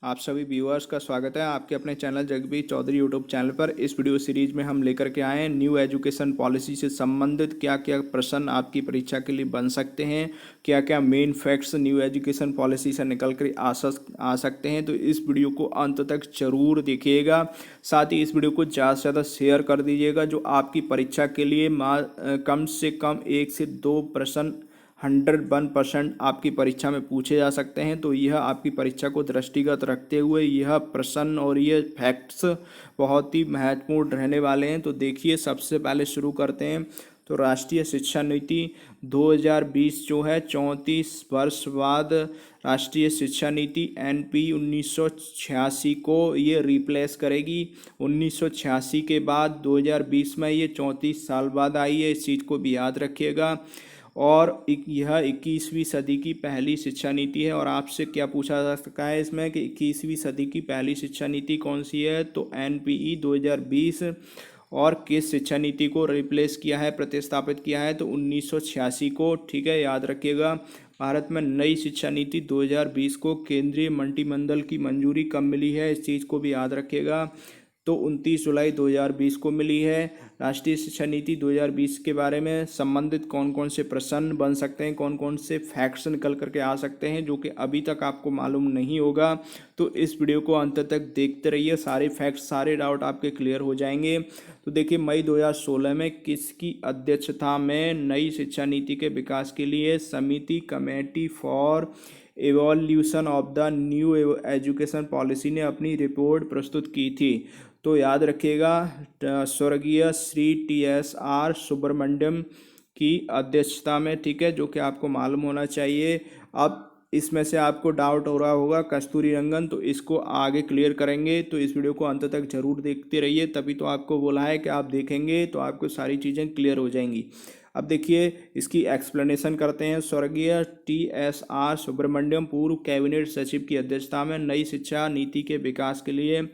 आप सभी व्यूअर्स का स्वागत है आपके अपने channel Jagbir Chaudhary YouTube channel पर। इस वीडियो सीरीज में हम लेकर के आए हैं न्यू एजुकेशन पॉलिसी से संबंधित क्या क्या प्रश्न आपकी परीक्षा के लिए बन सकते हैं, क्या क्या main facts new education policy से निकल कर आ सकते हैं। तो इस वीडियो को अंत तक जरूर देखिएगा। साथ ही इस वीडियो को ज़्यादा से ज़्यादा शेयर कर दीजिएगा। जो आपकी परीक्षा के लिए कम से कम 1 से 2 प्रश्न 101% आपकी परीक्षा में पूछे जा सकते हैं। तो यह आपकी परीक्षा को दृष्टिगत रखते हुए यह प्रश्न और ये फैक्ट्स बहुत ही महत्वपूर्ण रहने वाले हैं। तो देखिए, सबसे पहले शुरू करते हैं। तो राष्ट्रीय शिक्षा नीति 2020 जो है 34 वर्ष बाद राष्ट्रीय शिक्षा नीति NP 1986 को ये रिप्लेस करेगी। 1986 के बाद 2020 में ये 34 साल बाद आई है, इस चीज़ को भी याद रखिएगा। और यह 21वीं सदी की पहली शिक्षा नीति है। और आपसे क्या पूछा जा सकता है इसमें कि 21वीं सदी की पहली शिक्षा नीति कौन सी है, तो NPE 2020। और किस शिक्षा नीति को रिप्लेस किया है, प्रतिस्थापित किया है, तो 1986 को। ठीक है, याद रखिएगा। भारत में नई शिक्षा नीति 2020 को केंद्रीय मंत्रिमंडल की मंजूरी कब मिली है, इस चीज़ को भी याद रखिएगा। तो 29 जुलाई 2020 को मिली है। राष्ट्रीय शिक्षा नीति 2020 के बारे में संबंधित कौन कौन से प्रश्न बन सकते हैं, कौन कौन से फैक्ट्स निकल करके आ सकते हैं जो कि अभी तक आपको मालूम नहीं होगा। तो इस वीडियो को अंत तक देखते रहिए, सारे फैक्ट्स सारे डाउट आपके क्लियर हो जाएंगे। तो देखिए, मई 2016 में किसकी अध्यक्षता में नई शिक्षा नीति के विकास के लिए समिति committee for evolution of the new education policy ने अपनी रिपोर्ट प्रस्तुत की थी। तो याद रखिएगा, स्वर्गीय श्री TSR सुब्रमण्यम की अध्यक्षता में। ठीक है, जो कि आपको मालूम होना चाहिए। अब इसमें से आपको डाउट हो रहा होगा कस्तूरी रंगन, तो इसको आगे क्लियर करेंगे। तो इस वीडियो को अंत तक जरूर देखते रहिए, तभी तो आपको बोला है कि आप देखेंगे तो आपको सारी चीज़ें क्लियर हो जाएंगी। अब देखिए, इसकी एक्सप्लेनेशन करते हैं। स्वर्गीय TSR सुब्रमण्यम पूर्व कैबिनेट सचिव की अध्यक्षता में नई शिक्षा नीति के विकास के लिए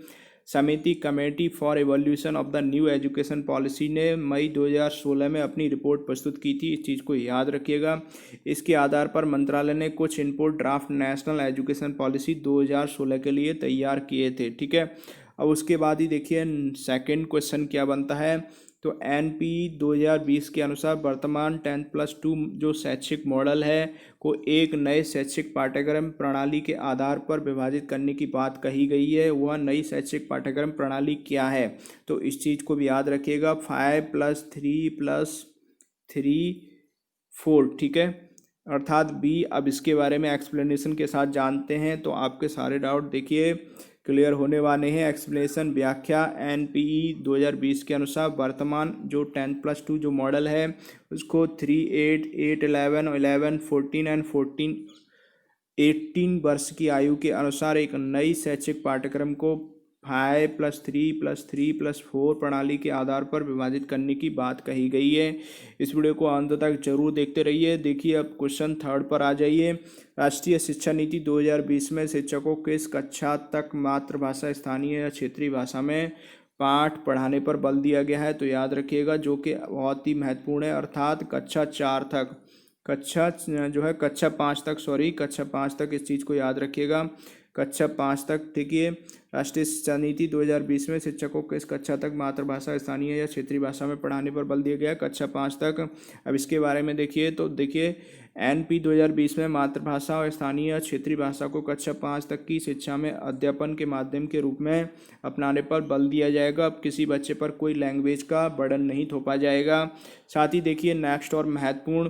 समिति committee for evolution of the new education policy ने मई 2016 में अपनी रिपोर्ट प्रस्तुत की थी, इस चीज़ को याद रखिएगा। इसके आधार पर मंत्रालय ने कुछ input draft national education policy 2016 के लिए तैयार किए थे। ठीक है, अब उसके बाद ही देखिए सेकंड क्वेश्चन क्या बनता है। तो NP 2020 के अनुसार वर्तमान 10+2 जो शैक्षिक मॉडल है को एक नए शैक्षिक पाठ्यक्रम प्रणाली के आधार पर विभाजित करने की बात कही गई है। वह नई शैक्षिक पाठ्यक्रम प्रणाली क्या है, तो इस चीज़ को भी याद रखिएगा। 5+3+3=4। ठीक है, अर्थात B। अब इसके बारे में एक्सप्लेनेशन के साथ जानते हैं तो आपके सारे डाउट देखिए क्लियर होने वाले हैं। एक्सप्लेनेशन व्याख्या NPE 2020 के अनुसार वर्तमान जो 10+2 जो मॉडल है उसको 3, 8, 8, 11, 11, 14 एंड 18 वर्ष की आयु के अनुसार एक नई शैक्षिक पाठ्यक्रम को 5+3+3+4 प्रणाली के आधार पर विभाजित करने की बात कही गई है। इस वीडियो को अंत तक जरूर देखते रहिए। देखिए, अब क्वेश्चन थर्ड पर आ जाइए। राष्ट्रीय शिक्षा नीति 2020 में शिक्षकों को किस कक्षा तक मातृभाषा, स्थानीय या क्षेत्रीय भाषा में पाठ पढ़ाने पर बल दिया गया है, तो याद रखिएगा जो कि बहुत ही महत्वपूर्ण है, अर्थात कक्षा 4 तक, कक्षा 5 तक इस चीज़ को याद रखिएगा, कक्षा 5 तक। देखिए, राष्ट्रीय शिक्षा नीति 2020 में शिक्षकों को इस कक्षा तक मातृभाषा, स्थानीय या क्षेत्रीय भाषा में पढ़ाने पर बल दिया गया है, कक्षा 5 तक। अब इसके बारे में देखिए, तो देखिए NP 2020 में मातृभाषा और स्थानीय या क्षेत्रीय भाषा को कक्षा 5 तक की शिक्षा में अध्यापन के माध्यम के रूप में अपनाने पर बल दिया जाएगा। अब किसी बच्चे पर कोई लैंग्वेज का बर्डन नहीं थोपा जाएगा। साथ ही देखिए नेक्स्ट और महत्वपूर्ण,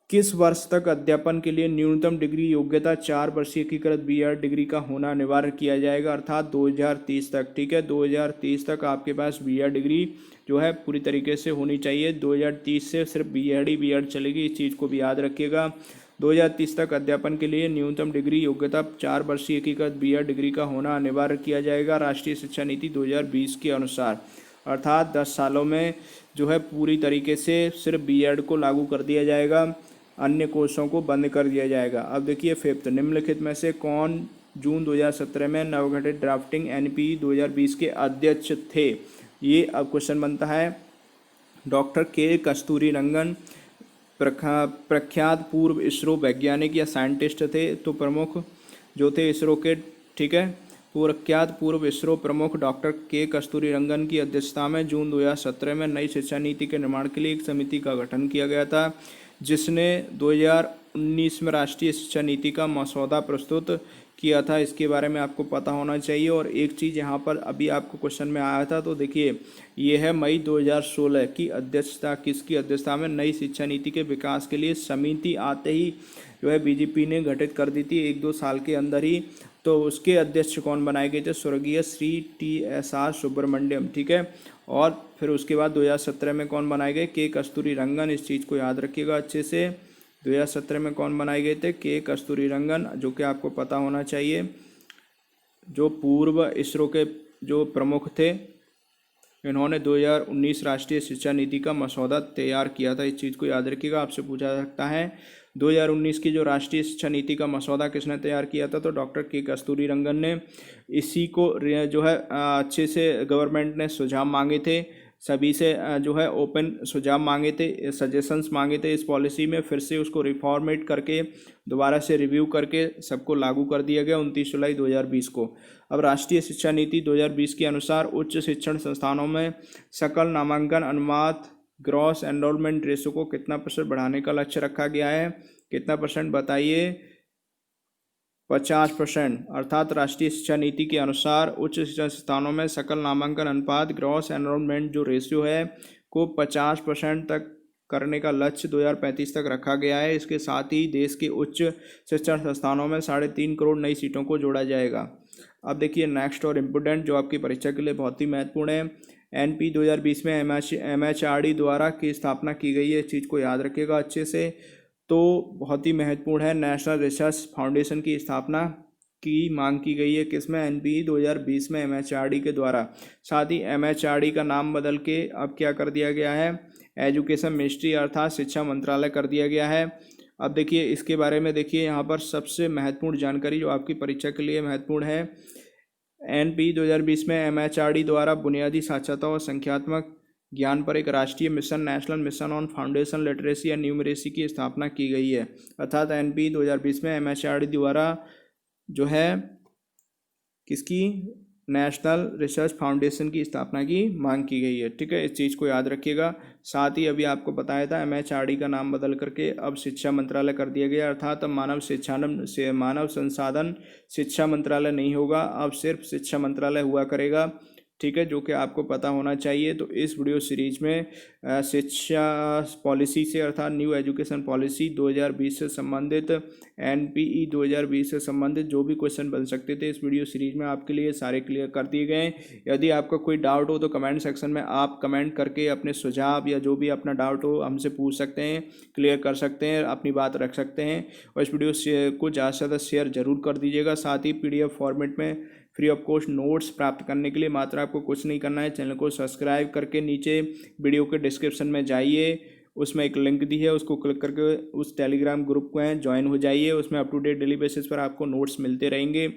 किस वर्ष तक अध्यापन के लिए न्यूनतम डिग्री योग्यता 4 वर्षीय एकीकृत BEd डिग्री का होना अनिवार्य किया जाएगा, अर्थात 2030 तक। ठीक है, 2030 तक आपके पास BEd डिग्री जो है पूरी तरीके से होनी चाहिए। 2030 से सिर्फ BEd चलेगी, इस चीज़ को भी याद रखिएगा। 2030 तक अध्यापन के लिए न्यूनतम डिग्री योग्यता 4 वर्षीय एकीकृत BEd डिग्री का होना अनिवार्य किया जाएगा राष्ट्रीय शिक्षा नीति 2020 के अनुसार, अर्थात 10 सालों में जो है पूरी तरीके से सिर्फ BEd को लागू कर दिया जाएगा, अन्य कोर्सों को बंद कर दिया जाएगा। अब देखिए फिफ्थ, निम्नलिखित में से कौन जून 2017 में नवगठित ड्राफ्टिंग NPE 2020 के अध्यक्ष थे। ये अब क्वेश्चन बनता है। डॉक्टर K कस्तूरी रंगन प्रख्यात पूर्व इसरो वैज्ञानिक या साइंटिस्ट थे। तो प्रमुख जो थे इसरो के ठीक है। प्रख्यात पूर्व इसरो प्रमुख डॉक्टर के कस्तूरीरंगन की अध्यक्षता में जून 2017 में नई शिक्षा नीति के निर्माण के लिए एक समिति का गठन किया गया था, जिसने 2019 में राष्ट्रीय शिक्षा नीति का मसौदा प्रस्तुत किया था। इसके बारे में आपको पता होना चाहिए। और एक चीज़ यहाँ पर अभी आपको क्वेश्चन में आया था, तो देखिए ये है मई 2016 की अध्यक्षता, किसकी अध्यक्षता में नई शिक्षा नीति के विकास के लिए समिति आते ही जो है बीजेपी ने गठित कर दी थी 1-2 साल के अंदर ही। तो उसके अध्यक्ष कौन बनाए गए थे? स्वर्गीय श्री TSR सुब्रमण्यम, ठीक है। और फिर उसके बाद 2017 में कौन बनाए गए? के कस्तूरीरंगन। इस चीज़ को याद रखिएगा अच्छे से। 2017 में कौन बनाए गए थे? के कस्तूरीरंगन, जो कि आपको पता होना चाहिए, जो पूर्व इसरो के जो प्रमुख थे। इन्होंने 2019 राष्ट्रीय शिक्षा नीति का मसौदा तैयार किया था। इस चीज़ को याद रखिएगा, आपसे पूछा सकता है। 2019 की जो राष्ट्रीय शिक्षा नीति का मसौदा किसने तैयार किया था? तो डॉक्टर के कस्तूरीरंगन ने। इसी को जो है अच्छे से गवर्नमेंट ने सुझाव मांगे थे, सभी से जो है ओपन सुझाव मांगे थे, सजेशंस मांगे थे इस पॉलिसी में। फिर से उसको रिफॉर्मेट करके दोबारा से रिव्यू करके सबको लागू कर दिया गया 29 जुलाई 2020 को। अब राष्ट्रीय शिक्षा नीति 2020 के अनुसार उच्च शिक्षण संस्थानों में सकल नामांकन अनुपात ग्रॉस एनरोलमेंट रेशो को कितना % बढ़ाने का लक्ष्य रखा गया है? कितना % बताइए? 50%। अर्थात राष्ट्रीय शिक्षा नीति के अनुसार उच्च शिक्षा संस्थानों में सकल नामांकन अनुपात ग्रॉस एनरोलमेंट जो रेशियो है को 50% तक करने का लक्ष्य 2035 तक रखा गया है। इसके साथ ही देश के उच्च शिक्षण संस्थानों में 3.5 करोड़ नई सीटों को जोड़ा जाएगा। अब देखिए नेक्स्ट और इम्पोर्टेंट जो आपकी परीक्षा के लिए बहुत ही महत्वपूर्ण है, NP 2020 में MHRD द्वारा की स्थापना की गई है। इस चीज़ को याद रखिएगा अच्छे से। तो बहुत ही महत्वपूर्ण है, नेशनल रिसर्च फाउंडेशन की स्थापना की मांग की गई है किसमें? NP 2020 में MHRD के द्वारा। साथ ही MHRD का नाम बदल के अब क्या कर दिया गया है? एजुकेशन मिनिस्ट्री अर्थात शिक्षा मंत्रालय कर दिया गया है। अब देखिए इसके बारे में, देखिए यहाँ पर सबसे महत्वपूर्ण जानकारी जो आपकी परीक्षा के लिए महत्वपूर्ण है, NP 2020 में MHRD द्वारा बुनियादी साक्षरता और संख्यात्मक ज्ञान पर एक राष्ट्रीय mission national mission on foundation literacy and numeracy की स्थापना की गई है। अर्थात NP 2020 में MHRD द्वारा जो है किसकी? नेशनल रिसर्च फाउंडेशन की स्थापना की मांग की गई है, ठीक है। इस चीज़ को याद रखिएगा। साथ ही अभी आपको बताया था MHRD का नाम बदल करके अब शिक्षा मंत्रालय कर दिया गया, अर्थात अब मानव संसाधन शिक्षा मंत्रालय नहीं होगा, अब सिर्फ शिक्षा मंत्रालय हुआ करेगा, ठीक है, जो कि आपको पता होना चाहिए। तो इस वीडियो सीरीज में शिक्षा पॉलिसी से अर्थात न्यू एजुकेशन पॉलिसी 2020 से संबंधित, NPE 2020 से संबंधित जो भी क्वेश्चन बन सकते थे इस वीडियो सीरीज में आपके लिए सारे क्लियर कर दिए गए। यदि आपका कोई डाउट हो तो कमेंट सेक्शन में आप कमेंट करके अपने सुझाव या जो भी अपना डाउट हो हमसे पूछ सकते हैं, क्लियर कर सकते हैं, अपनी बात रख सकते हैं। और इस वीडियो को ज़्यादा से ज़्यादा शेयर जरूर कर दीजिएगा। साथ ही PDF फॉर्मेट में फ्री ऑफ कॉस्ट नोट्स प्राप्त करने के लिए मात्र आपको कुछ नहीं करना है, चैनल को सब्सक्राइब करके नीचे वीडियो के डिस्क्रिप्शन में जाइए, उसमें एक लिंक दी है, उसको क्लिक करके उस टेलीग्राम ग्रुप को ज्वाइन हो जाइए। उसमें up to date daily basis पर आपको नोट्स मिलते रहेंगे,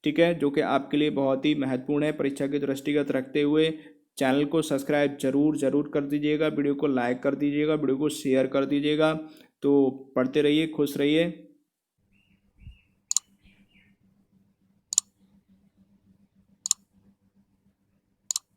ठीक है, जो कि आपके लिए बहुत ही महत्वपूर्ण है। परीक्षा के दृष्टिगत रखते हुए चैनल को सब्सक्राइब जरूर कर दीजिएगा, वीडियो को लाइक कर दीजिएगा, वीडियो को शेयर कर दीजिएगा। तो पढ़ते रहिए, खुश रहिए।